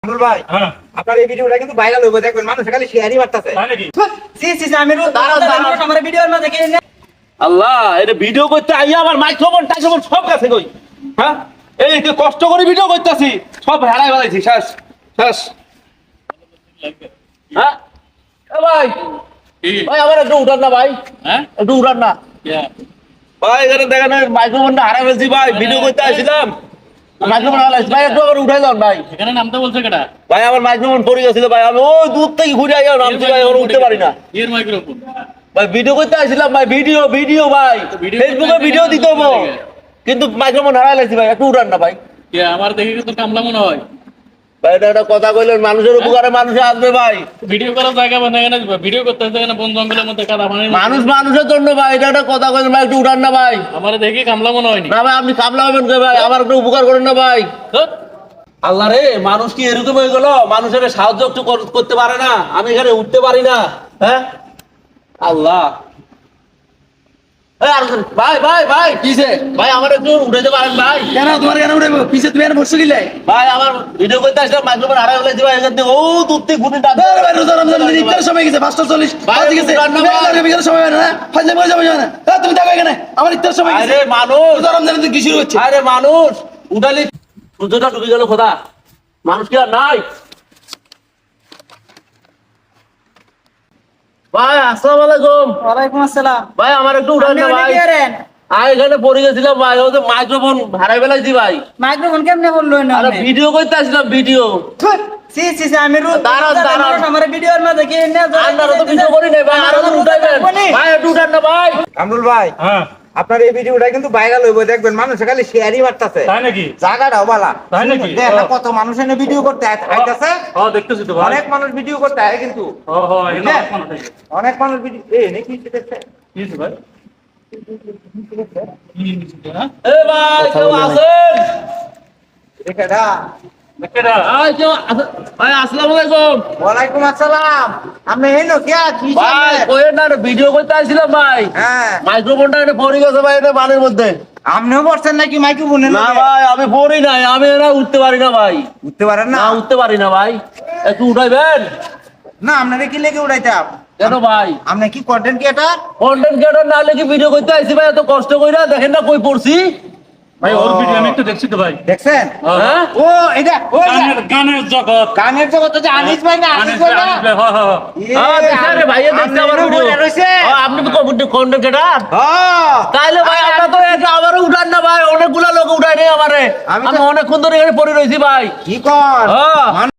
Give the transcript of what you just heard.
আব্দুল ভাই আপনার এই ভিডিওটা কিন্তু ভাইরাল হইব, দেখবেন মানুষ খালি শেয়ারই মারতাছে। তাই নাকি? সি সি আমিরু আমার ভিডিওর মধ্যে কি আল্লাহ, এটা ভিডিও করতে আইয়া আমার মাইক্রোফোন টাইক্রোফোন সব গেছে কই। হ্যাঁ, এই যে কষ্ট করে ভিডিও করতেছি সব হারাই ফেলাইছি। শেষ শেষ। হ্যাঁ এ ভাই, ভাই আমার একটু উঠান না ভাই। হ্যাঁ একটু উঠান না ভাই, এখানে দেখেন মাইক্রোফোনটা হারাই ফেলছি ভাই। ভিডিও করতে আসছিলাম, মাইক্রোফোন হারাইছি ভাই। একটু আবার উঠাই যান ভাই। এখানে নামতে বলছে কেটা? ভাই আমার মাইক্রোফোন পড়ে গেছিল ভাই, আমি ওই দূর থেকে ঘুরে আইয়া নামছি ভাই, ওর উঠতে পারি না এর মাইক্রোফোন ভাই। ভিডিও করতে আসছিলাম ভাই, ভিডিও ভিডিও ভাই, ফেসবুকে ভিডিও দিতে হবো, কিন্তু মাইক্রোফোন হারাই লাইছি ভাই। একটু উঠান না ভাই। কে আমার দেখে তো কামলা মনে হয়। ভাই এটা একটা কথা কইলেন, মানুষের উপকারে মানুষে আসবে ভাই। ভিডিও করার জায়গা বানায় না, ভিডিও করতে হচ্ছে না বন জঙ্গলের মধ্যে কাদা পানি। মানুষ মানুষের জন্য ভাই, এটা একটা কথা কইলেন ভাই। একটু উঠান না ভাই। আমার দেখে কামলা মনে হয়নি। না ভাই, আপনি কামলা হবেন কে ভাই? আমার একটু উপকার করেন না ভাই। আল্লাহ রে, মানুষ কি এরকম হয়ে গেল? মানুষের সাহায্য একটু করতে পারে না? আমি এখানে উঠতে পারি না। হ্যাঁ আল্লাহ, ভাই ভাই ভাই কিসে ভাই, আমার একটু উঠাইতে পারেন ভাই? কেন তোমার কেন উঠাইবো? পিছে তুমি আর বসে গিলে ভাই আমার ভিডিও করতে আসলাম, মাইক্রোফোন হারাই ফেলেছি ভাই। এখান থেকে ও দূর থেকে ঘুরে ডাক ভাই রোজা রমজান ইফতার সময় গেছে 5:40 বাজে গেছে। বিকেল সময় না ফাজলে মরে যাবে না। তুমি দেখো এখানে আমার ইফতার সময় গেছে। আরে মানুষ, রোজা রমজান কি শুরু হচ্ছে? আরে মানুষ উঠালি সূর্যটা ডুবে গেল খোদা, মানুষ কি আর নাই? ভাই আসসালামু আলাইকুম। ওয়ালাইকুম আসসালাম। ভাই আমার একটু উঠান না ভাই। আমি এখানে পড়ে গেছিলাম ভাই, ওই যে মাইক্রোফোন হারাই ফেলাইছি ভাই। মাইক্রোফোন কেমনে বললো না? আরে ভিডিও করতে আসলাম, ভিডিও। সি সি আমিরু দাঁড়ান দাঁড়ান, আমার ভিডিওর মধ্যে কি না আপনারা তো ভিডিও করি নাই ভাই, আরো উঠাইবেন ভাই। একটু উঠান না ভাই। আব্দুল ভাই হ্যাঁ আপনার এই ভিডিওটা কিন্তু ভাইরাল হইব, দেখবেন মানুষ খালি শেয়ারই মারতাছে। তাই নাকি? জায়গাটাও বালা। তাই নাকি? দেখেন না কত মানুষ এনে ভিডিও করতে আইতাছে। হ্যাঁ দেখতেছি তো ভাই। অনেক মানুষ ভিডিও করতে আয় কিন্তু। ও হো, এখানে অনেক মানুষ আছে। অনেক মানুষ ভিডিও নাকি দেখছে। কি হইছে ভাই? কি হইছে না? এ ভাই কেউ আছেন? দেখেডা কেডা? আই কেউ আছেন? ভাই আসসালামু আলাইকুম। ওয়ালাইকুম আসসালাম। আপনি হেনো কে কি ভাই কইেন না, ভিডিও করতে আসছিলাম ভাই। হ্যাঁ মাইক্রোফোনটা এটা পড়ে গেছে ভাই, এটা বানের মধ্যে। আপনিও পড়ছেন নাকি মাইক্রোফোনে? না ভাই আমি পড়ি নাই, আমি এরা উঠতে পারি না ভাই। উঠতে পারেন না? না উঠতে পারি না ভাই, একটু উঠাইবেন। না আপনারে কি লেগে উঠাইতাম? কেন ভাই? আপনি কি কন্টেন্ট ক্রিয়েটর? কন্টেন্ট ক্রিয়েটর না হলে কি ভিডিও করতে আইছি ভাই? এত কষ্ট কইরা দেখেন না কই পড়ছি ভাই ওর ভিডিও আমি একটু দেখছি তো ভাই। দেখছেন? হ্যাঁ ও এটা গানের জগৎ, গানের জগতে যে আনিস ভাই না, আনিস ভাই না? হ্যাঁ দেখছি, আরে ভাইয়া দেখছি আমার ভিডিও। আপনি তো কন্টেন্ট ক্রিয়েটর? হ্যাঁ তাইলে ভাই আমরা তো এটা আবারও উঠান না ভাই, অনেকগুলা লোক উঠাই নেই আমারে। আমি আমি অনেকক্ষণ ধরে এখানে পড়ে রয়েছি ভাই। কি কর হ্যাঁ